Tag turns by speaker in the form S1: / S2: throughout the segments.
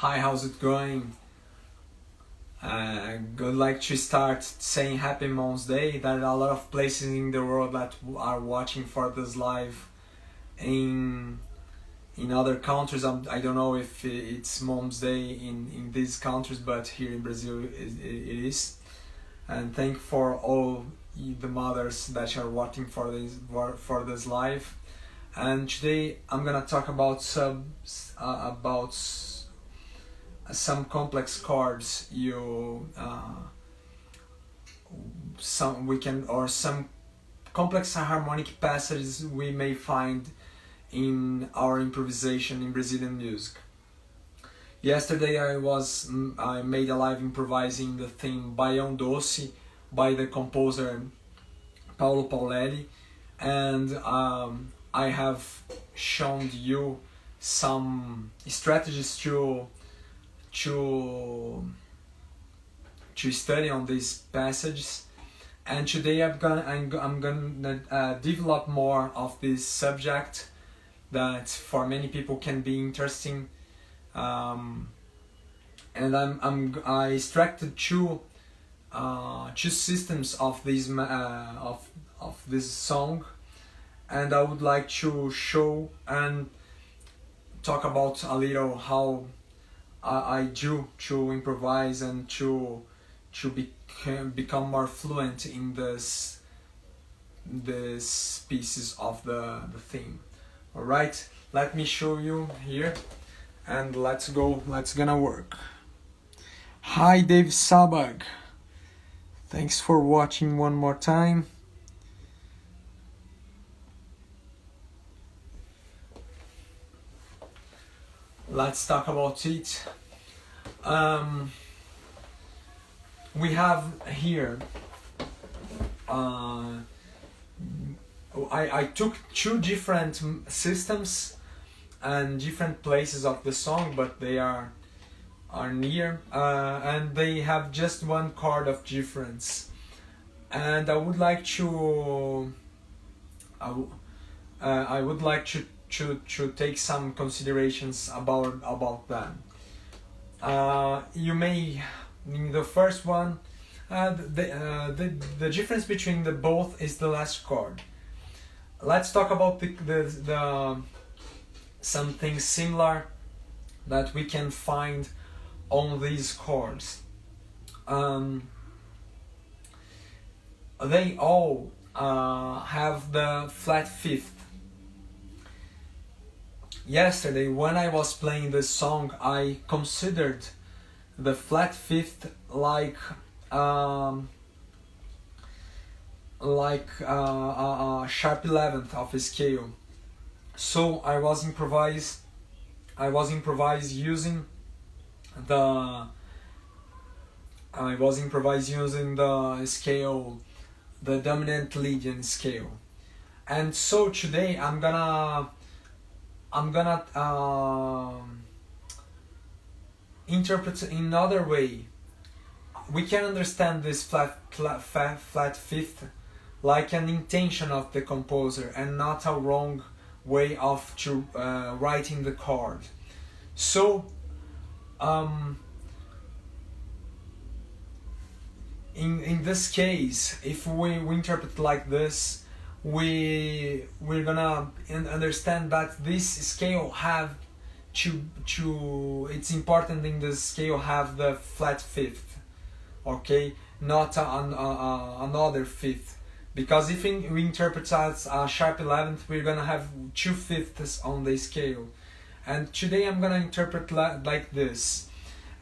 S1: Hi, how's it going? Would like to start saying Happy Mom's Day. There are a lot of places in the world that are watching for this live. In other countries, I don't know if it's Mom's Day in these countries, but here in Brazil it is. And thank for all the mothers that are watching for this live. And today I'm gonna talk about some complex chords some complex harmonic passages we may find in our improvisation in Brazilian music. Yesterday I made a live improvising the theme Baião Doce by the composer Paulo Paulelli, and I have shown you some strategies to study on these passages, and today I'm gonna develop more of this subject that for many people can be interesting, and I extracted two systems of this of this song, and I would like to show and talk about a little how I do to improvise and to become more fluent in this pieces of the theme. All right, let me show you here, and let's gonna work. Hi, Dave Sabag. Thanks for watching one more time. Let's talk about it. We have here. I took two different systems and different places of the song, but they are near, and they have just one chord of difference. And I would like to. I would like to take some considerations about that. You may, in the first one, the difference between the both is the last chord. Let's talk about the something similar that we can find on these chords. They all have the flat fifth. Yesterday, when I was playing this song, I considered the flat fifth like a sharp 11th of a scale. So I was using the scale, the dominant Lydian scale. And so today I'm gonna interpret in another way. We can understand this flat fifth like an intention of the composer and not a wrong way of writing the chord. So in this case, if we interpret like this, we're gonna understand that this scale have it's important in this scale have the flat fifth, okay, not another fifth, because if we interpret as a sharp 11th, we're gonna have 2/5 on the scale. And today I'm gonna interpret like this.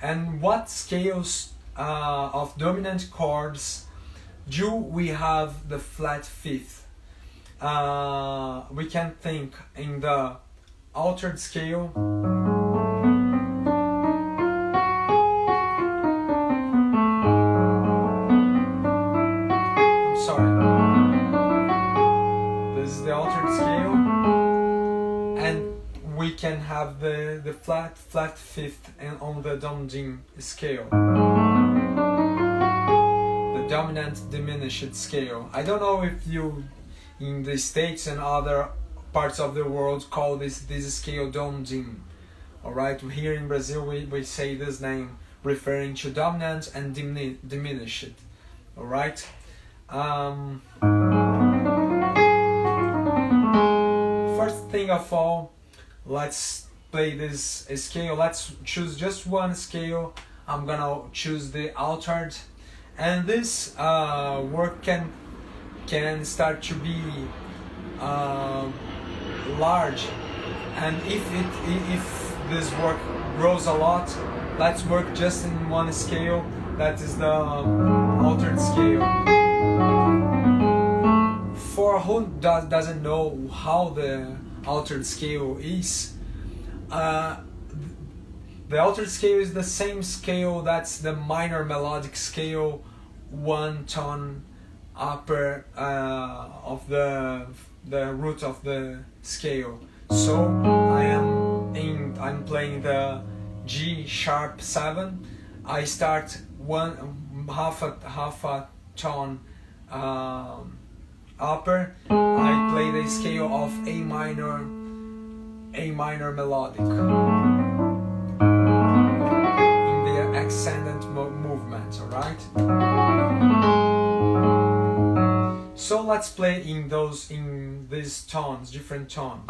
S1: And what scales of dominant chords do we have the flat fifth? We can think in the altered scale, I'm sorry, this is the altered scale, and we can have the flat fifth and on the dominant scale, the dominant diminished scale. I don't know if you in the States and other parts of the world call this scale dominant Alright, here in Brazil we say this name referring to dominant and diminished. Alright? First thing of all, let's play this scale. Let's choose just one scale. I'm gonna choose the altered, and this work can start to be large, and if this work grows a lot, let's work just in one scale. That is the altered scale. For who doesn't know how the altered scale is, the altered scale is the same scale that's the minor melodic scale, one tone upper of the root of the scale. So I'm playing the G sharp 7. I start half a tone upper. I play the scale of A minor melodic in the ascendant movement. Alright? So let's play in these tones, different tones.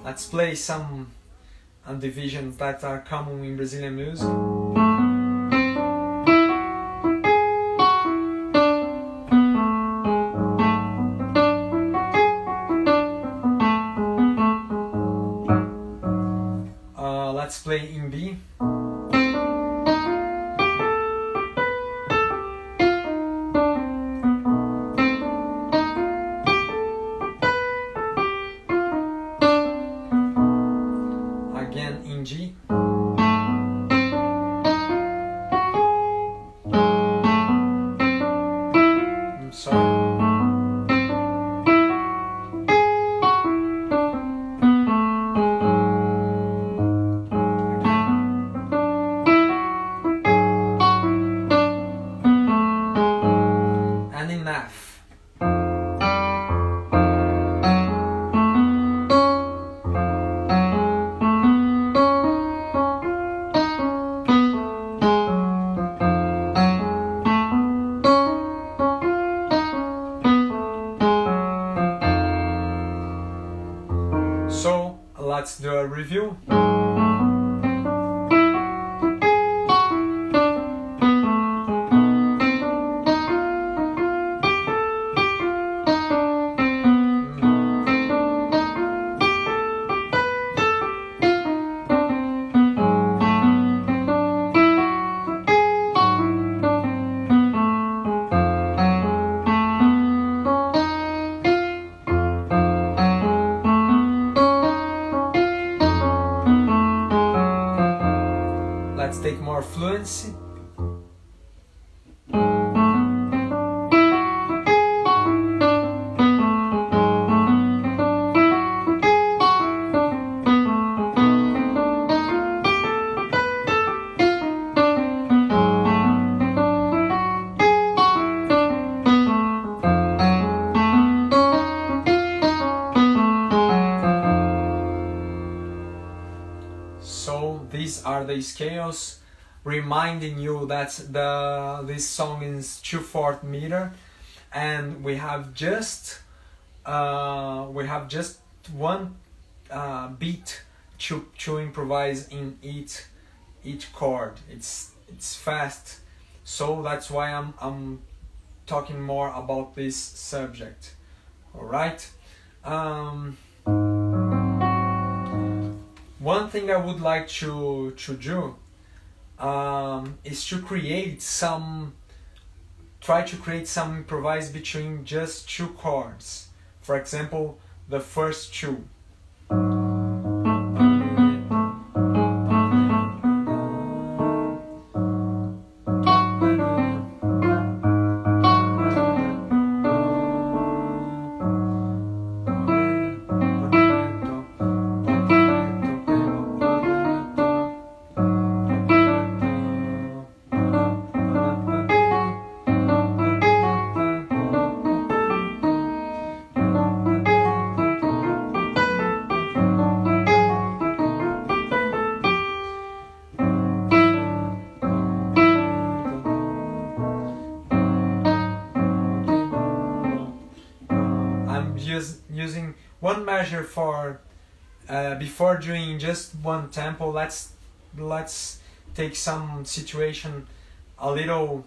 S1: Let's play some divisions that are common in Brazilian music. Let's play in B. Again in G. I'm sorry. And in F. So let's do a review. Let's take more fluency. So these are the scales, reminding you that this song is 2/4 meter, and we have just one beat to improvise in each chord. It's fast, so that's why I'm talking more about this subject. All right. One thing I would like to do is to try to create some improvise between just two chords. For example, the first two. using one measure for before doing just one tempo. Let's take some situation a little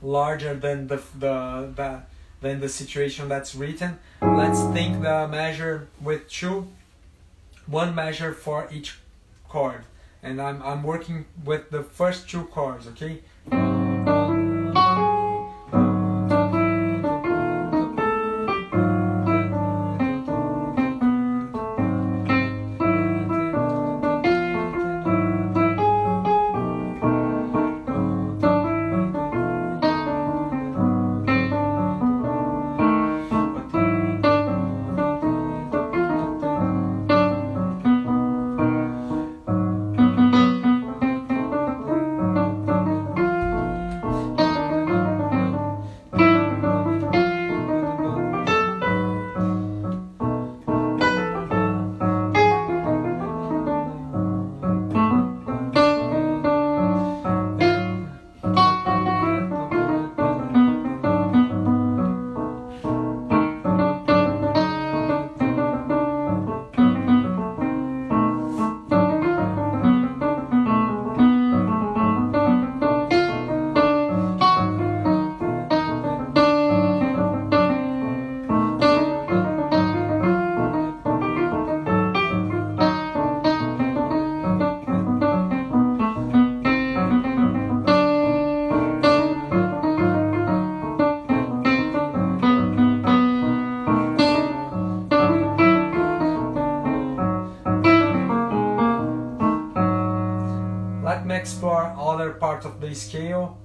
S1: larger than than the situation that's written. Let's think the measure with one measure for each chord, and I'm working with the first two chords, okay? Let me explore other part of the scale.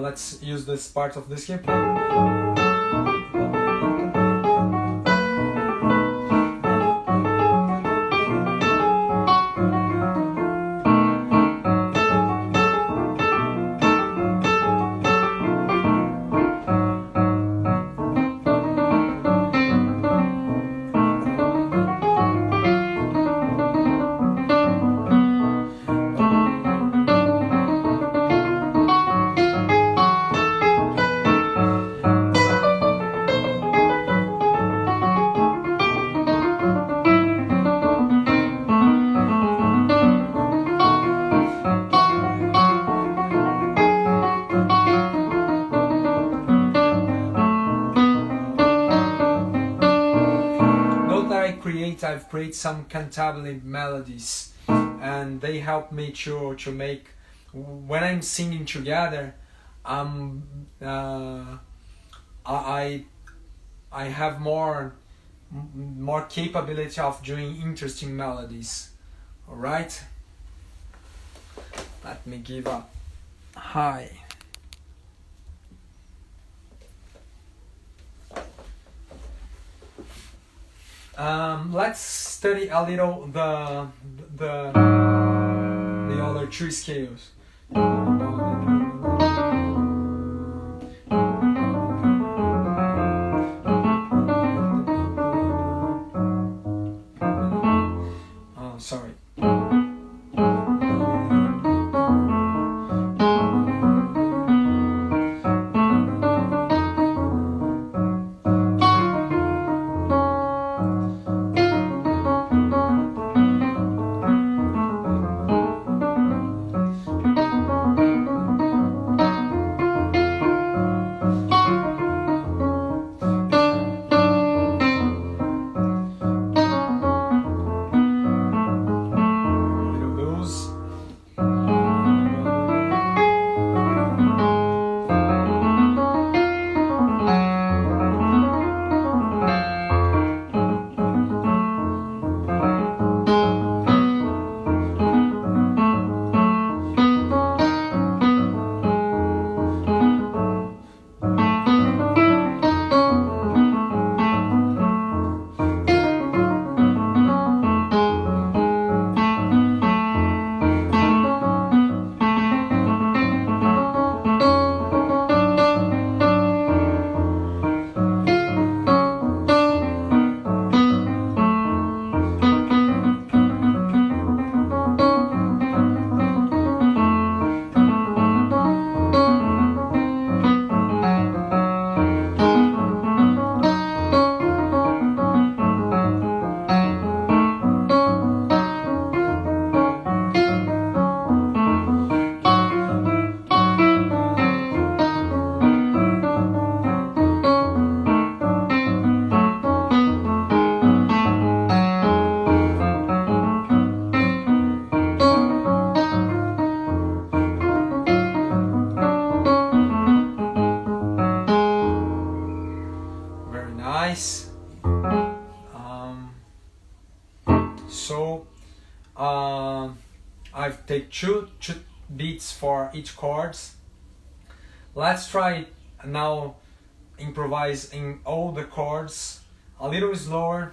S1: Let's use this part of the scale. I've created some cantabile melodies, and they help me to make, when I'm singing together, I have more capability of doing interesting melodies. All right, let me give a high. Let's study a little the other two scales. Oh, sorry. I take two beats for each chords. Let's try now improvise in all the chords a little slower.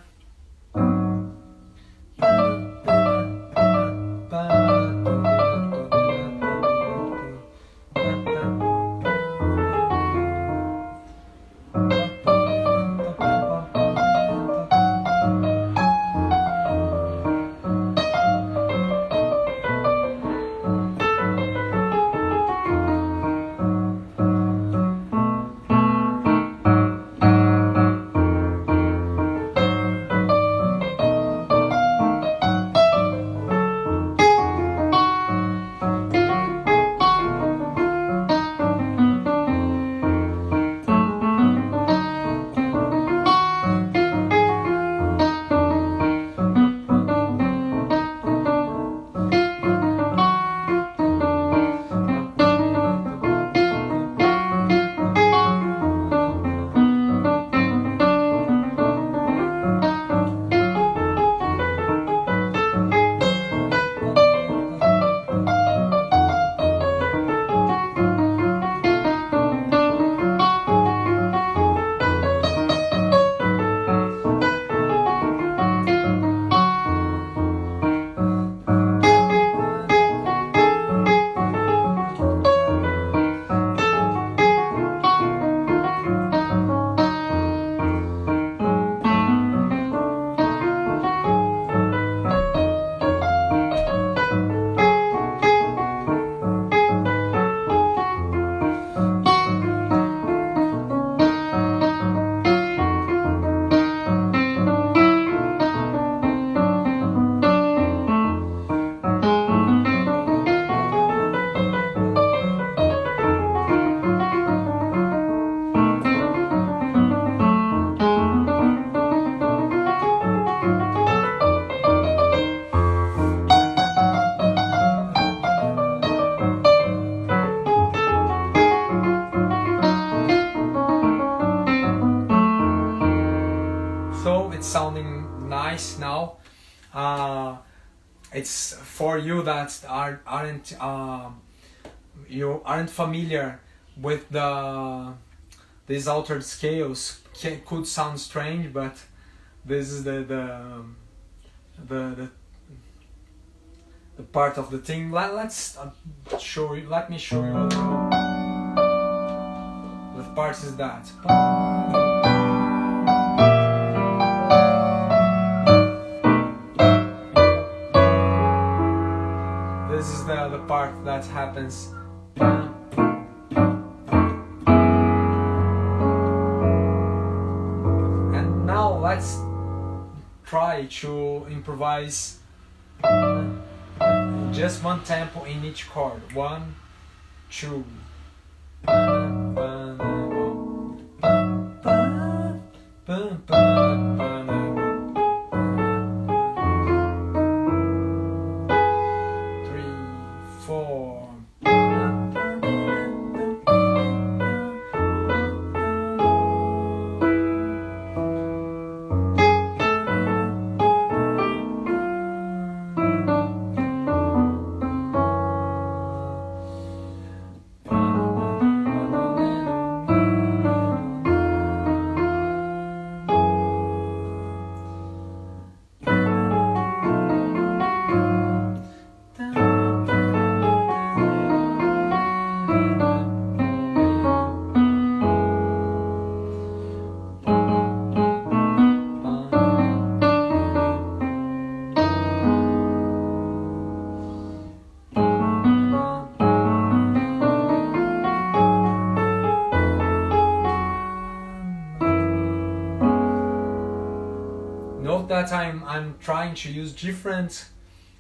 S1: So it's sounding nice now. It's for you that aren't you aren't familiar with these altered scales. Could sound strange, but this is the part of the thing. Let's show you. Let me show you. The part is that. This is the part that happens. And now let's try to improvise just one tempo in each chord. 1, 2. Note that I'm trying to use different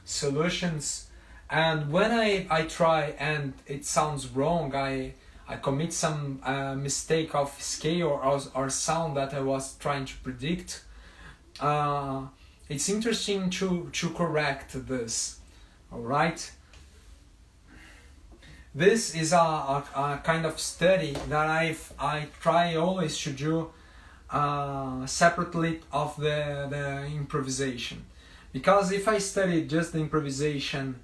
S1: solutions, and when I try and it sounds wrong, I commit some mistake of scale or sound that I was trying to predict. It's interesting to correct this. All right. This is a kind of study that I try always to do separately of the improvisation, because if I study just the improvisation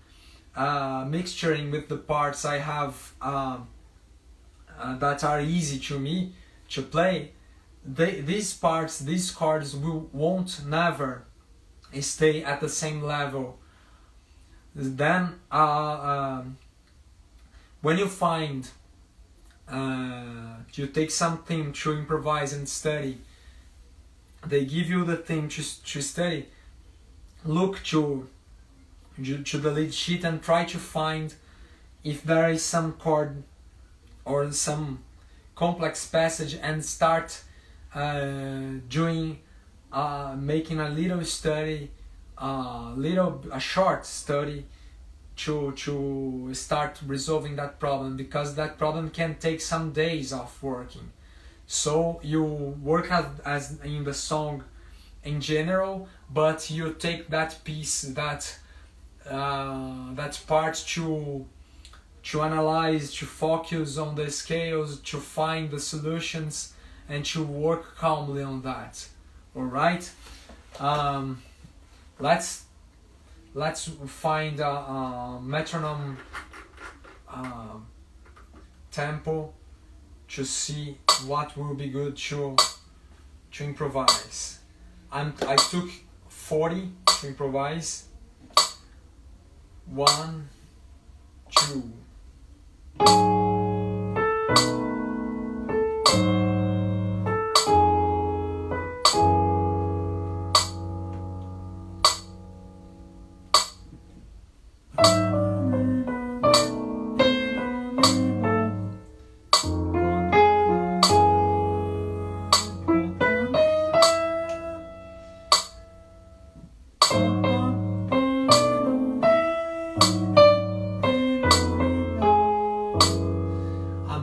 S1: mixturing with the parts I have that are easy to me to play, these parts, these chords won't never stay at the same level. Then when you find you take something to improvise and study, they give you the thing to study, look to the lead sheet and try to find if there is some chord or some complex passage, and start doing making a little study, a short study to start resolving that problem, because that problem can take some days of working. So you work as in the song in general, but you take that piece, that part to analyze, to focus on the scales, to find the solutions, and to work calmly on that. All right. Let's find a metronome tempo to see what will be good to improvise. I took 40 to improvise. 1, 2.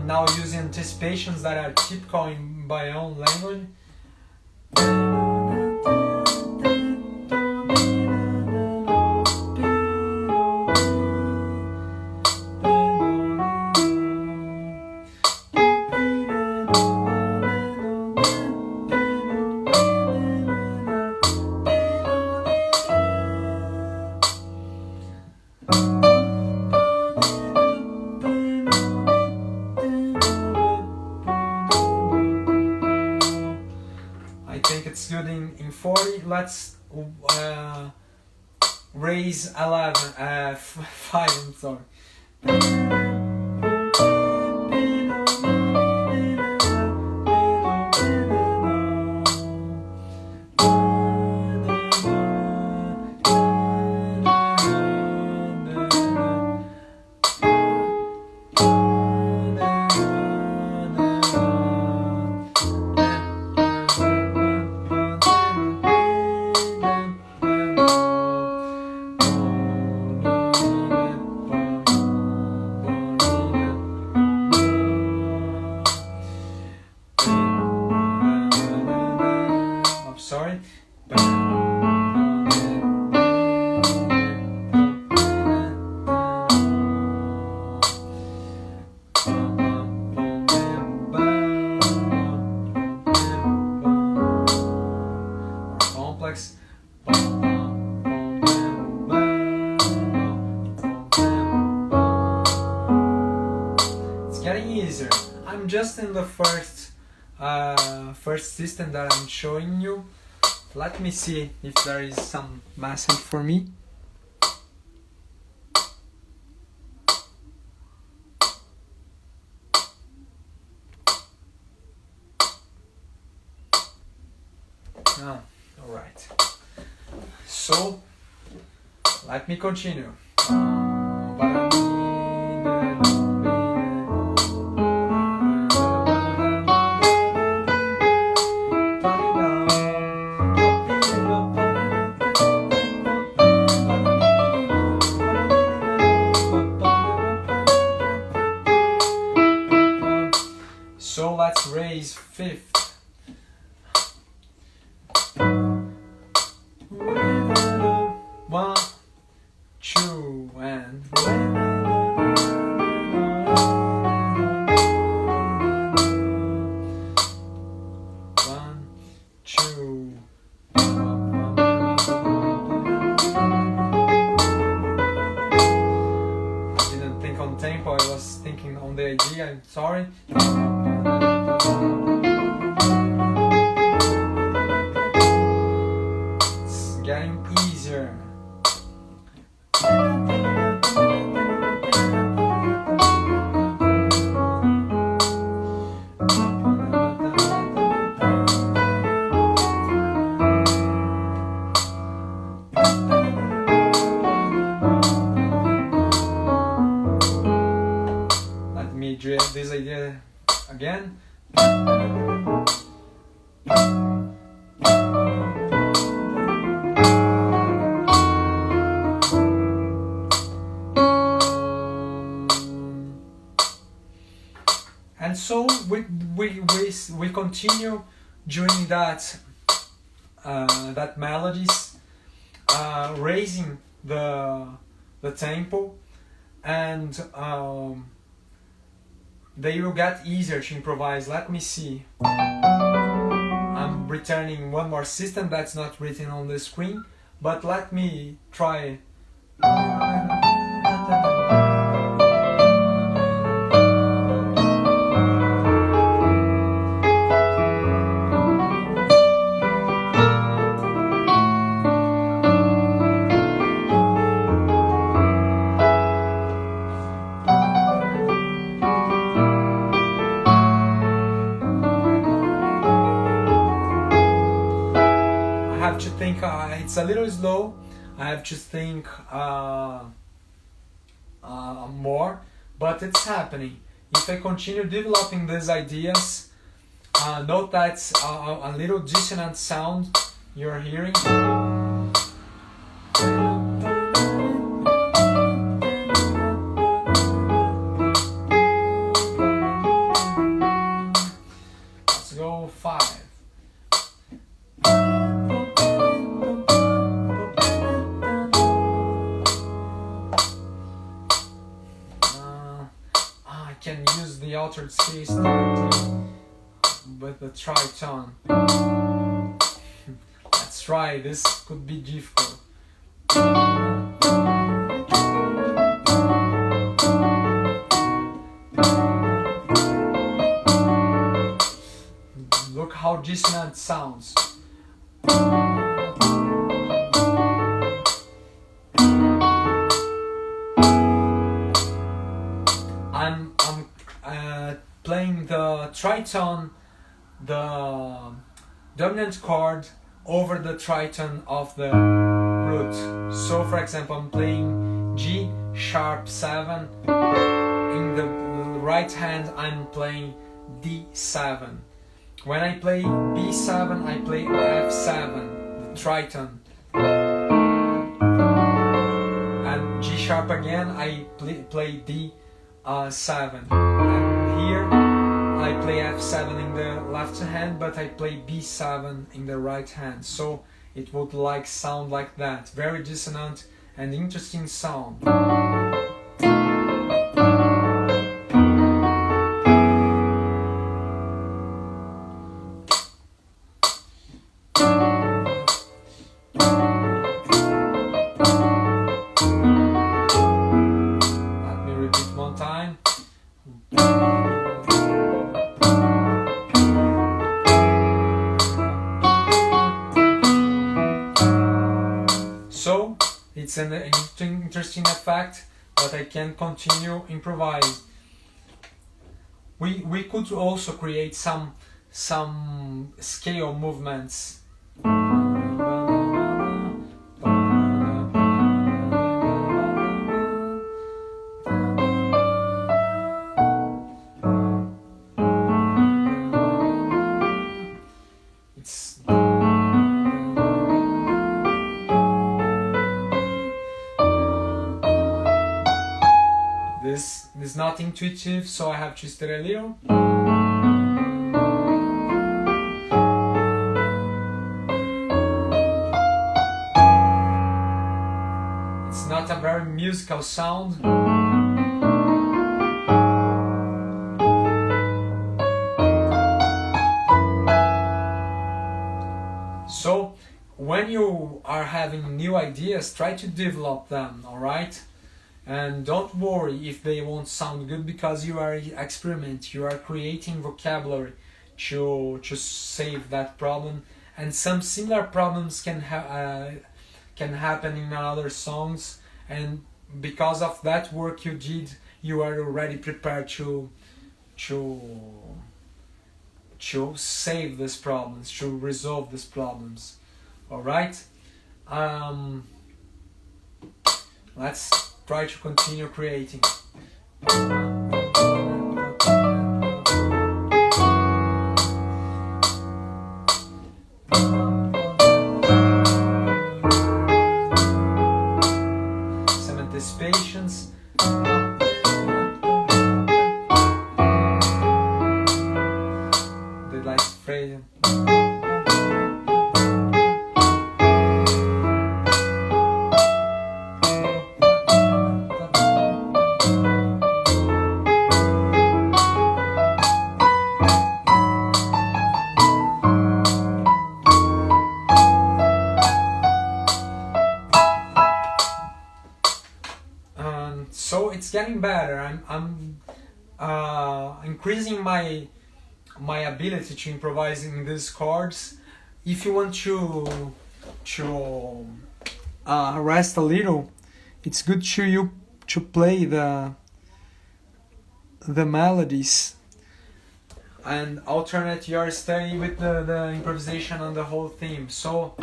S1: Now using anticipations that are typical in my own language. It's good in 40. Let's raise 11, 5, I'm sorry. Sorry. Complex. It's getting easier. I'm just in the first system that I'm showing you. Let me see if there is some message for me. Ah, all right. So let me continue. So let's raise fifth. 1, 2, and 1, 2. think on tempo, I was thinking on the idea, I'm sorry. It's getting easier. This idea again. And so we continue doing that melodies, raising the tempo, and they will get easier to improvise. Let me see. I'm returning one more system that's not written on the screen, but let me try. To think it's a little slow. I have to think more, but it's happening. If I continue developing these ideas, note that a little dissonant sound you're hearing. Let's go 5. Can use the altered scale starting with the tritone. Let's try, this could be difficult. Look how dissonant it sounds. I'm playing the tritone, the dominant chord over the tritone of the root. So for example, I'm playing G sharp 7, in the right hand I'm playing D7. When I play B7, I play F7, the tritone. And G sharp again, I play D7. And here I play F7 in the left hand, but I play B7 in the right hand. So it would sound like that. Very dissonant and interesting sound. So it's an interesting effect, but I can continue improvise. We could also create some scale movements. This is not intuitive, so I have to study a little. It's not a very musical sound. So, when you are having new ideas, try to develop them, alright? And don't worry if they won't sound good, because you are experimenting, you are creating vocabulary to save that problem. And some similar problems can happen in other songs, and because of that work you did, you are already prepared to save these problems, to resolve these problems. All right. Let's try to continue creating. Some anticipations. The last phrase. So it's getting better. I'm increasing my ability to improvise in these chords. If you want to rest a little, it's good to play the melodies and alternate your study with the improvisation on the whole theme. So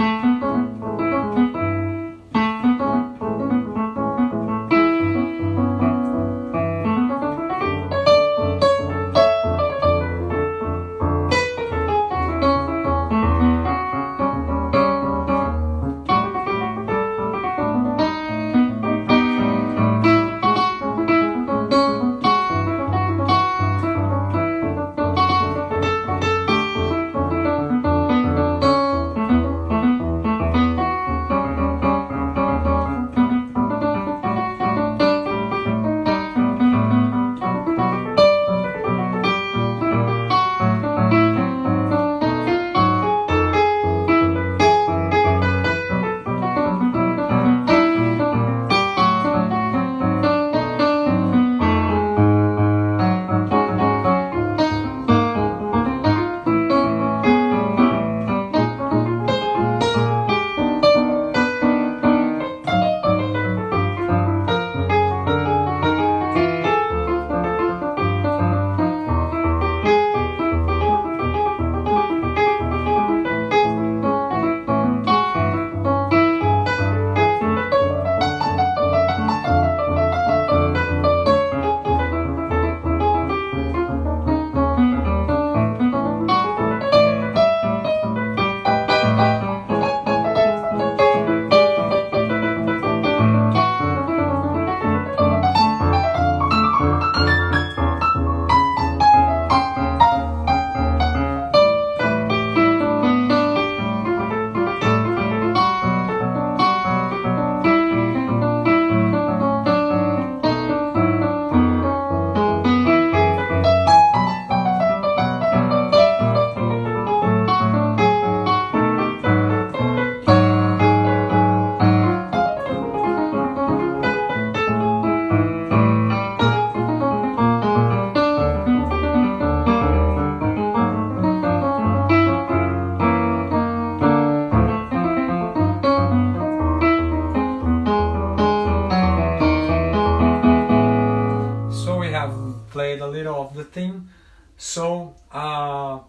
S1: played a little of the theme. So I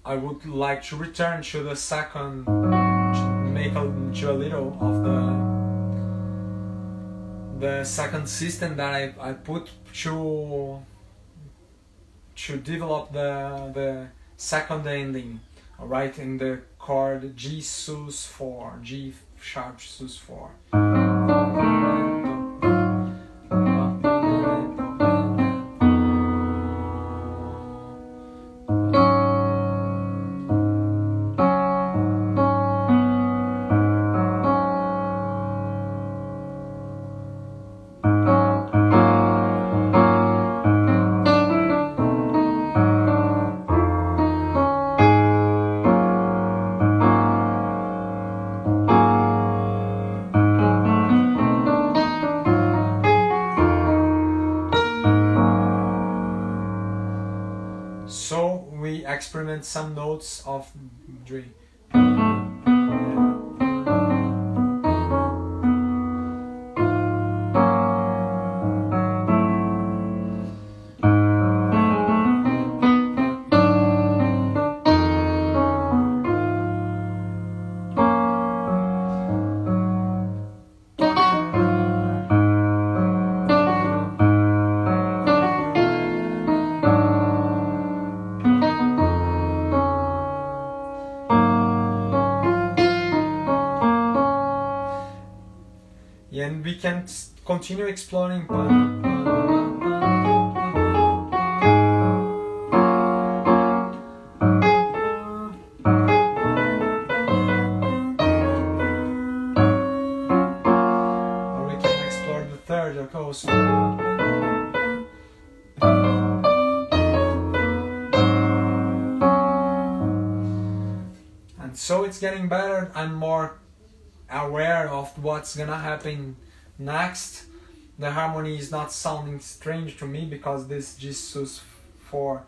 S1: would like to return to the second, make a little of the second system that I put to develop the second ending, all right, in the chord G sus 4, G sharp sus 4. experiment some notes of Dre. And we can continue exploring. Or we can explore the third also. And so it's getting better. I'm more aware of what's gonna happen next. The harmony is not sounding strange to me because this just for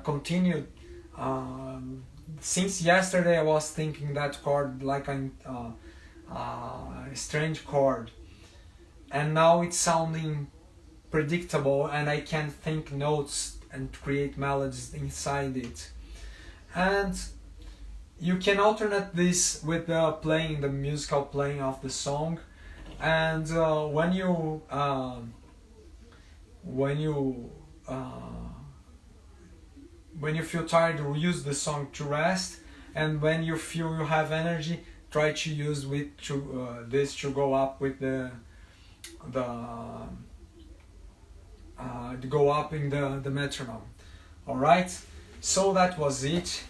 S1: continued. Since yesterday I was thinking that chord like a strange chord, and now it's sounding predictable and I can think notes and create melodies inside it. And you can alternate this with the musical playing of the song, and when you feel tired, use the song to rest, and when you feel you have energy, try to use this to go up with to go up in the metronome. All right, so that was it.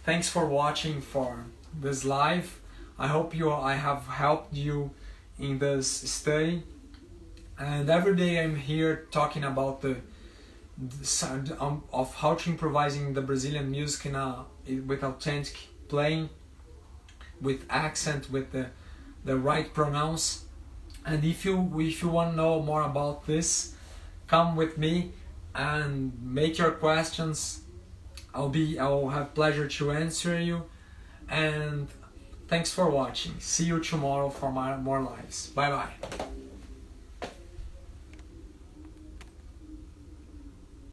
S1: Thanks for watching for this live. I hope I have helped you in this study. And every day I'm here talking about the sound of how to improvise in the Brazilian music with authentic playing, with accent, with the right pronouns. And if you want to know more about this, come with me and make your questions. I'll have pleasure to answer you, and thanks for watching. See you tomorrow for more lives. Bye bye.